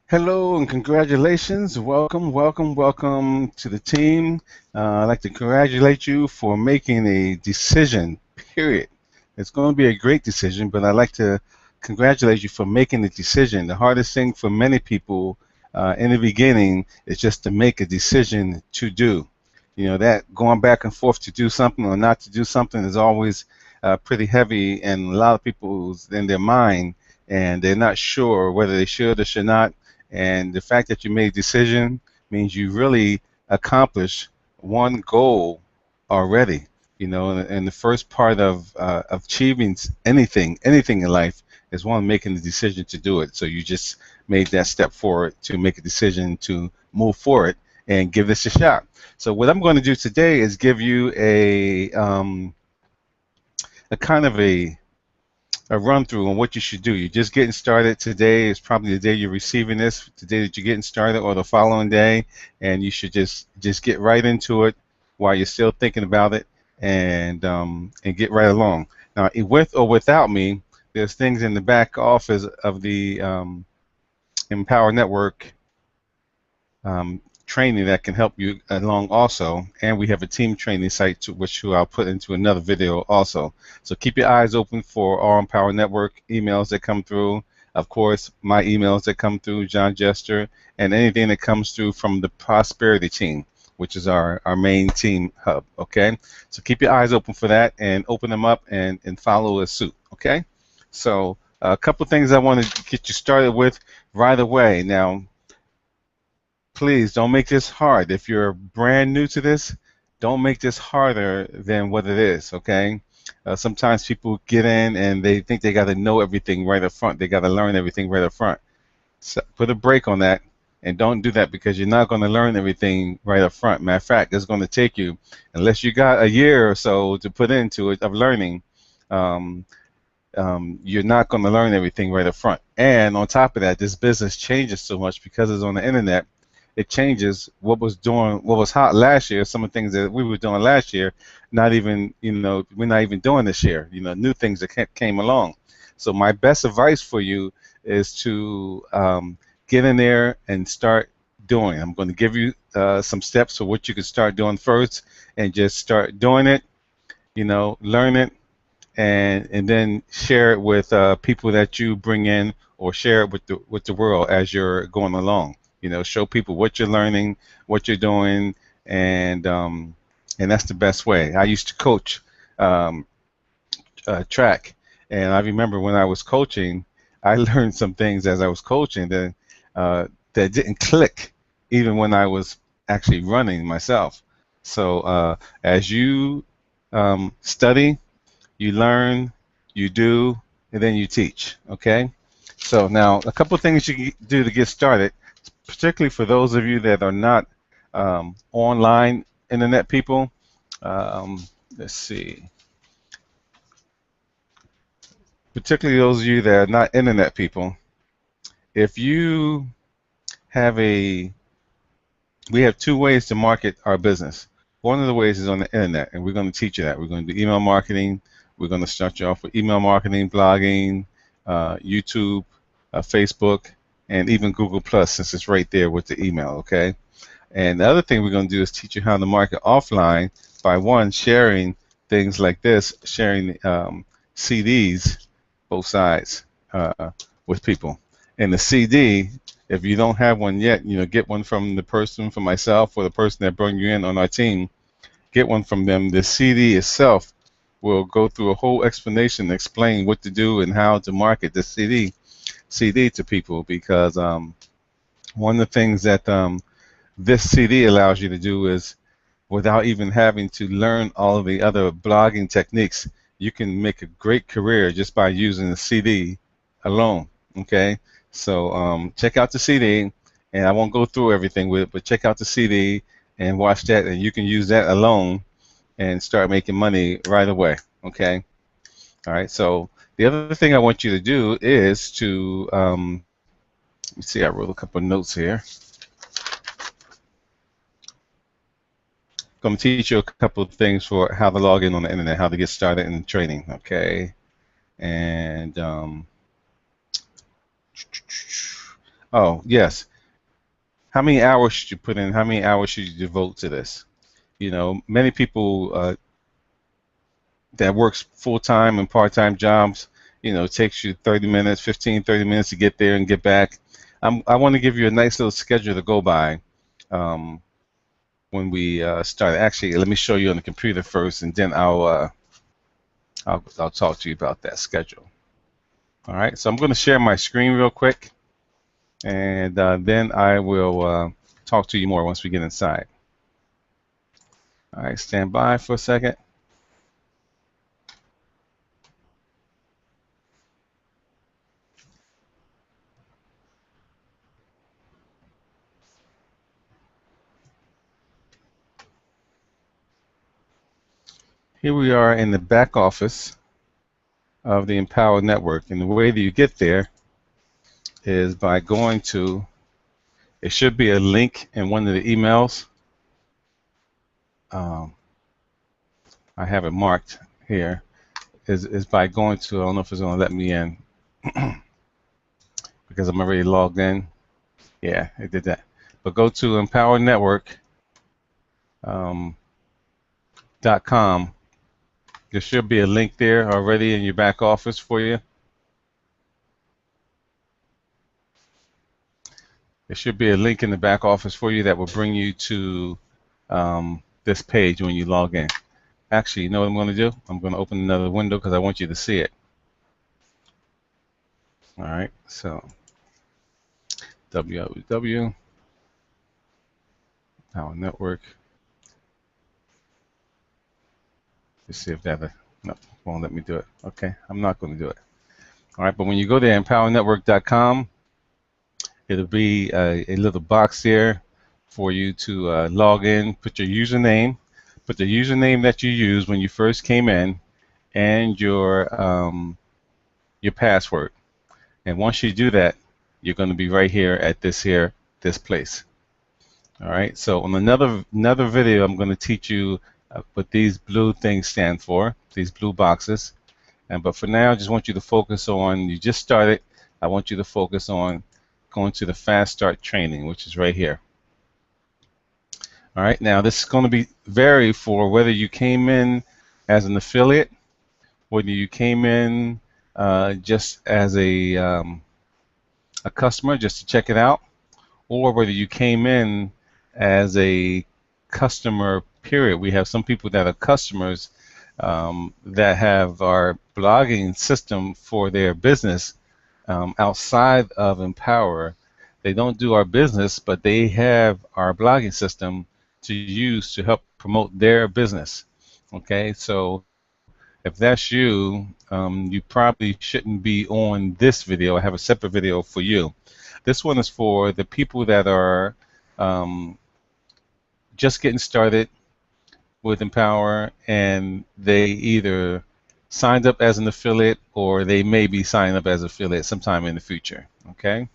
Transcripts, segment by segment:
Hello and congratulations. Welcome, welcome, welcome to the team. I'd like to congratulate you for making a decision, period. It's going to be a great decision, but I'd like to congratulate you for making the decision. The hardest thing for many people in the beginning is just to make a decision to do. You know, that going back and forth to do something or not to do something is always pretty heavy in a lot of people's in their mind, and they're not sure whether they should or should not, and the fact that you made a decision means you really accomplished one goal already. You know, and the first part of achieving anything in life is one making the decision to do it. So you just made that step forward to make a decision to move forward and give this a shot. So what I'm going to do today is give you a kind of a run through on what you should do. You're just getting started. Today is probably the day you're receiving this, the day that you're getting started, or the following day, and you should just get right into it while you're still thinking about it, and get right along. Now, with or without me, there's things in the back office of the Empower Network training that can help you along also, and we have a team training site to which I'll put into another video also. So keep your eyes open for our Empower Network emails that come through, of course my emails that come through, John Jester, and anything that comes through from the Prosperity team, which is our main team hub. Okay, so keep your eyes open for that and open them up and follow suit. Okay, so a couple things I want to get you started with right away. Now, please don't make this hard. If you're brand new to this, don't make this harder than what it is, okay? Sometimes people get in and they think they got to know everything right up front. They got to learn everything right up front. So put a break on that and don't do that, because you're not going to learn everything right up front. Matter of fact, it's going to take you, unless you got a year or so to put into it of learning, um, you're not going to learn everything right up front. And on top of that, this business changes so much because it's on the internet. It changes what was hot last year. Some of the things that we were doing last year, not even, we're not even doing this year. New things that came along. So my best advice for you is to get in there and start doing. I'm going to give you some steps for what you can start doing first, and just start doing it. Learn it, and then share it with people that you bring in, or share it with the world as you're going along. Show people what you're learning, what you're doing, and that's the best way. I used to coach um, track, and I remember when I was coaching, I learned some things as I was coaching that didn't click even when I was actually running myself. So as you study, you learn, you do, and then you teach. Okay? So now, a couple things you can do to get started, particularly for those of you that are not online internet people. Let's see. Particularly those of you that are not internet people, if you have we have two ways to market our business. One of the ways is on the internet, and we're going to teach you that. We're going to do email marketing. We're going to start you off with email marketing, blogging, YouTube, Facebook, and even Google Plus, since it's right there with the email, okay? And the other thing we're going to do is teach you how to market offline by, one, sharing things like this, sharing CDs, both sides, with people. And the CD, if you don't have one yet, get one from the person, from myself, or the person that brought you in on our team. Get one from them. The CD itself will go through a whole explanation, explain what to do and how to market the CD to people, because one of the things that this CD allows you to do is, without even having to learn all of the other blogging techniques, you can make a great career just by using the CD alone. Okay, so check out the CD, and I won't go through everything with it, but check out the CD and watch that, and you can use that alone and start making money right away. Okay, all right. So the other thing I want you to do is to let me see. I wrote a couple of notes here. Going to teach you a couple of things for how to log in on the internet, how to get started in training. Okay, and Oh, yes. How many hours should you put in? How many hours should you devote to this? You know, many people that works full-time and part-time jobs, you know, it takes you 30 minutes, 15, 30 minutes to get there and get back. I want to give you a nice little schedule to go by um, when we start. Actually, let me show you on the computer first, and then I'll talk to you about that schedule. All right, so I'm going to share my screen real quick, and then I will talk to you more once we get inside. All right, stand by for a second. Here we are in the back office of the Empower Network, and the way that you get there is by going to, it should be a link in one of the emails. Um, I have it marked here. Is by going to, I don't know if it's going to let me in because I'm already logged in. Yeah, it did that. But go to empowernetwork.com. There should be a link there already in your back office for you. There should be a link in the back office for you that will bring you to this page when you log in. Actually, you know what I'm going to do? I'm going to open another window because I want you to see it. All right, so www Power Network. Let's see if that no, won't let me do it. Okay, I'm not going to do it. All right, but when you go to empowernetwork.com, it'll be a little box there for you to log in, put the username that you used when you first came in, and your password. And once you do that, you're going to be right here at this place. All right. So on another video, I'm going to teach you what these blue things stand for, these blue boxes. But for now, I just want you to focus on, you just started, I want you to focus on going to the Fast Start training, which is right here. All right, now this is going to be vary for whether you came in as an affiliate, whether you came in just as a customer just to check it out, or whether you came in as a customer, period. We have some people that are customers that have our blogging system for their business outside of Empower. They don't do our business, but they have our blogging system to use to help promote their business. Okay, so if that's you, you probably shouldn't be on this video. I have a separate video for you. This one is for the people that are just getting started with Empower, and they either signed up as an affiliate or they may be signing up as an affiliate sometime in the future. Okay,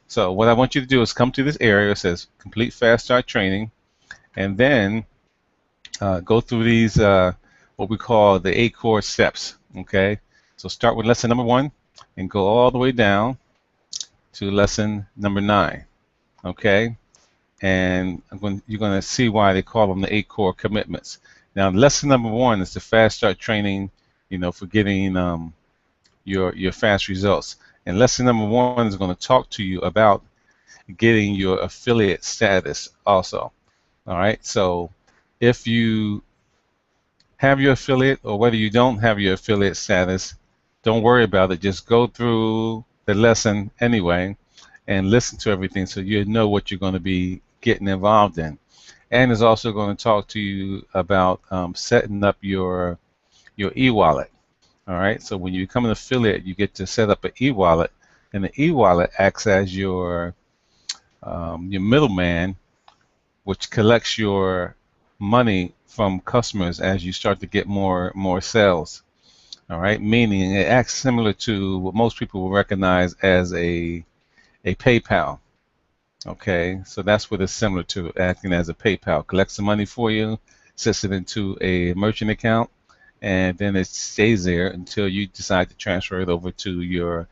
so what I want you to do is come to this area. It says complete Fast Start training, and then go through these what we call the 8 core steps. Okay, so start with lesson number 1 and go all the way down to lesson number 9. Okay, and you're going to see why they call them the 8 core commitments. Now, lesson number 1 is the Fast Start training, you know, for getting your fast results. And lesson number 1 is going to talk to you about getting your affiliate status also. All right, so if you have your affiliate or whether you don't have your affiliate status, don't worry about it. Just go through the lesson anyway and listen to everything so you know what you're going to be getting involved in. And is also going to talk to you about setting up your e-wallet. All right, so when you become an affiliate, you get to set up an e-wallet, and the e-wallet acts as your middleman, which collects your money from customers as you start to get more sales. All right, meaning it acts similar to what most people will recognize as a PayPal. Okay, so that's what it's similar to, acting as a PayPal. Collects the money for you, sets it into a merchant account, and then it stays there until you decide to transfer it over to your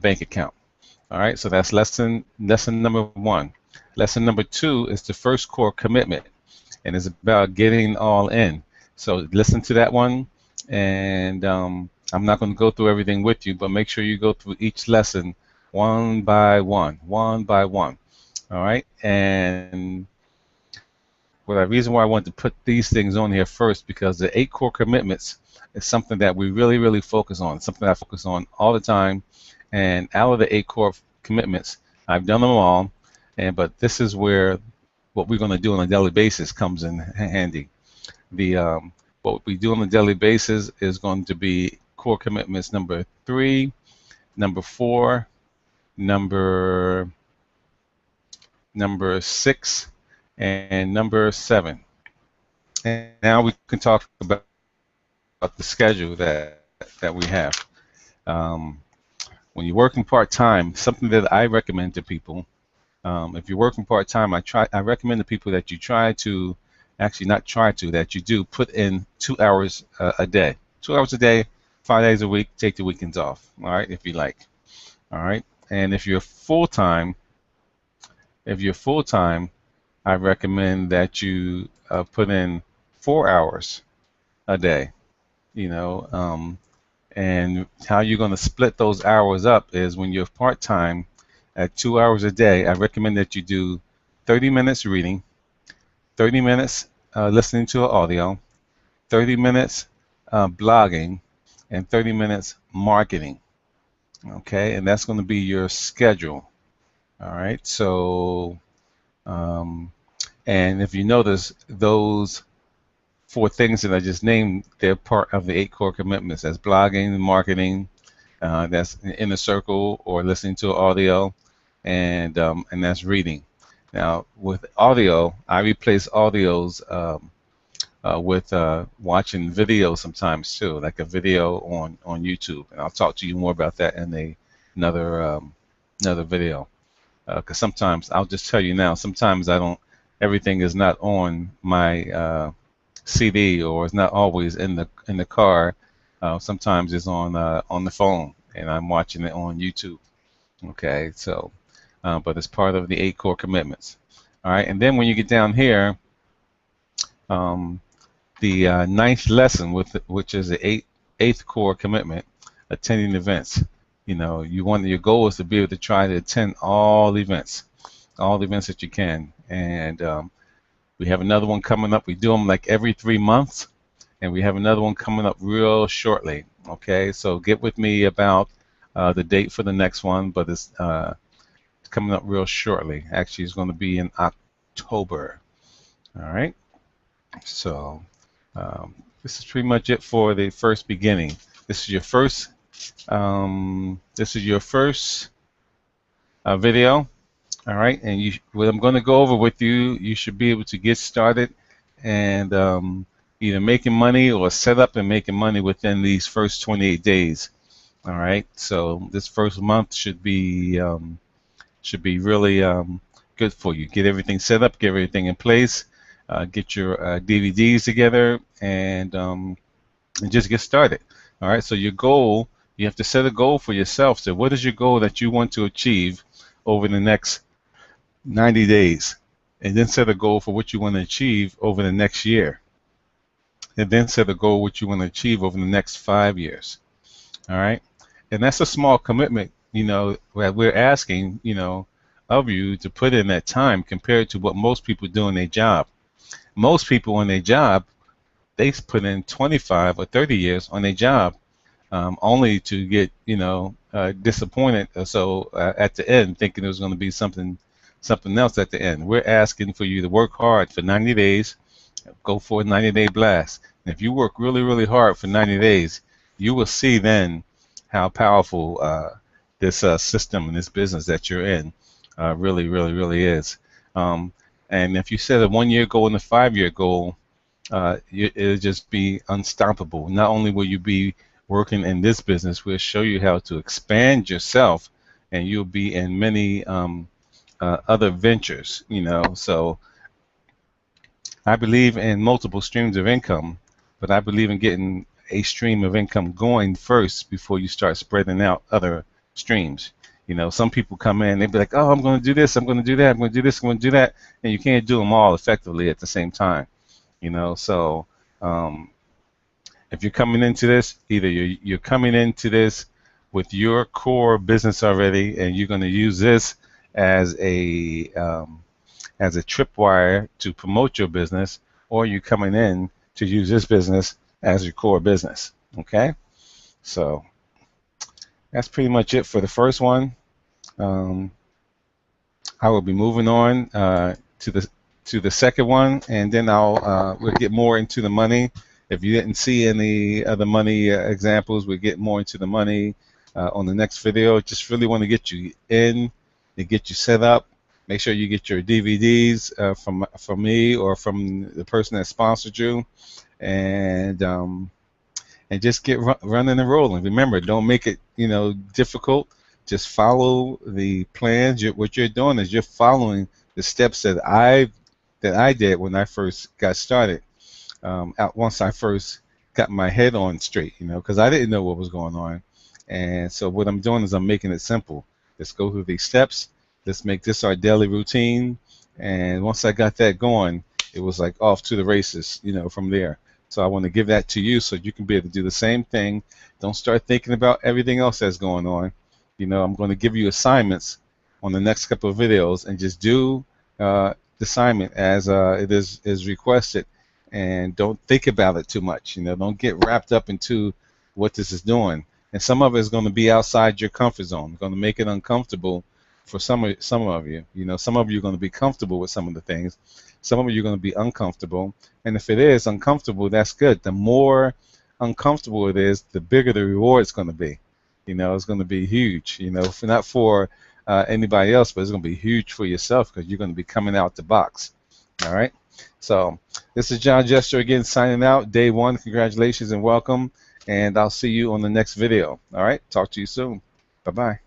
bank account. All right, so that's lesson number 1. Lesson number 2 is the first core commitment, and it's about getting all in. So listen to that one, and I'm not going to go through everything with you, but make sure you go through each lesson one by one, one by one. All right, and well, the reason why I wanted to put these things on here first, because the 8 core commitments is something that we really, really focus on, something that I focus on all the time. And out of the 8 core commitments, I've done them all, but this is where what we're going to do on a daily basis comes in handy. What we do on a daily basis is going to be core commitments number 3, number 4, number 6, and number 7. And now we can talk about the schedule that we have. When you're working part-time, something that I recommend to people, if you're working part-time, I recommend to people that you try to, actually not try to, that you do put in 2 hours a day. 2 hours a day, 5 days a week, take the weekends off, all right, if you like. All right, and if you're full-time, I recommend that you put in 4 hours a day, you know, and how you're going to split those hours up is when you're part-time at 2 hours a day, I recommend that you do 30 minutes reading, 30 minutes listening to an audio, 30 minutes blogging, and 30 minutes marketing. Okay, and that's going to be your schedule. All right, so and if you notice, those 4 things that I just named, they're part of the 8 core commitments. That's blogging, marketing, that's in a circle or listening to audio, and that's reading. Now with audio, I replace audios with watching videos sometimes too, like a video on YouTube, and I'll talk to you more about that in another video. Because sometimes I'll just tell you now, sometimes I don't. Everything is not on my CD, or it's not always in the car. Sometimes it's on the phone, and I'm watching it on YouTube. Okay, so but it's part of the 8 core commitments. All right, and then when you get down here, the 9th lesson, which is the eighth core commitment, attending events. You know, your goal is to be able to try to attend all events that you can, and we have another one coming up. We do them like every 3 months, and we have another one coming up real shortly. Okay, so get with me about the date for the next one, but it's coming up real shortly. Actually, it's going to be in October. All right, so this is pretty much it for the first beginning. This is your first. Video. All right, and what I'm going to go over with you, you should be able to get started and either making money or set up and making money within these first 28 days. All right, so this first month should be really good for you. Get everything set up, get everything in place, get your DVDs together, and just get started. All right, so your goal, you have to set a goal for yourself. So what is your goal that you want to achieve over the next 90 days? And then set a goal for what you want to achieve over the next year. And then set a goal what you want to achieve over the next 5 years. All right, and that's a small commitment, you know, where we're asking, you know, of you to put in that time compared to what most people do in their job. Most people in their job, they put in 25 or 30 years on their job, only to get, you know, disappointed or so at the end, thinking it was going to be something else at the end. We're asking for you to work hard for 90 days, go for a 90-day blast. And if you work really, really hard for 90 days, you will see then how powerful this system and this business that you're in really, really, really is. And if you set a 1-year goal and a 5-year goal, it'll just be unstoppable. Not only will you be working in this business, we'll show you how to expand yourself, and you'll be in many other ventures, you know. So I believe in multiple streams of income, but I believe in getting a stream of income going first before you start spreading out other streams. You know, some people come in, they be like, oh, I'm going to do this, I'm going to do that, I'm going to do this, I'm going to do that, and you can't do them all effectively at the same time. You know, so um, if you're coming into this, either you're coming into this with your core business already, and you're going to use this as a tripwire to promote your business, or you're coming in to use this business as your core business. Okay, so that's pretty much it for the first one. Um, I will be moving on to the second one, and then we'll get more into the money. If you didn't see any other money examples, we'll get more into the money on the next video. Just really want to get you in and get you set up. Make sure you get your DVDs from me or from the person that sponsored you, and just get running and rolling. Remember, don't make it difficult. Just follow the plans. What you're doing is you're following the steps that I did when I first got started. Once I first got my head on straight, because I didn't know what was going on, and so what I'm doing is I'm making it simple. Let's go through these steps. Let's make this our daily routine. And once I got that going, it was like off to the races, from there. So I want to give that to you so you can be able to do the same thing. Don't start thinking about everything else that's going on. I'm going to give you assignments on the next couple of videos, and just do the assignment as it is requested, and don't think about it too much. Don't get wrapped up into what this is doing. And some of it is going to be outside your comfort zone. Going to make it uncomfortable for some of you. Some of you are going to be comfortable with some of the things. Some of you are going to be uncomfortable. And if it is uncomfortable, that's good. The more uncomfortable it is, the bigger the reward is going to be. It's going to be huge. Not for anybody else, but it's going to be huge for yourself, because you're going to be coming out the box. All right. So this is John Jester again, signing out. Day one. Congratulations and welcome. And I'll see you on the next video. All right. Talk to you soon. Bye-bye.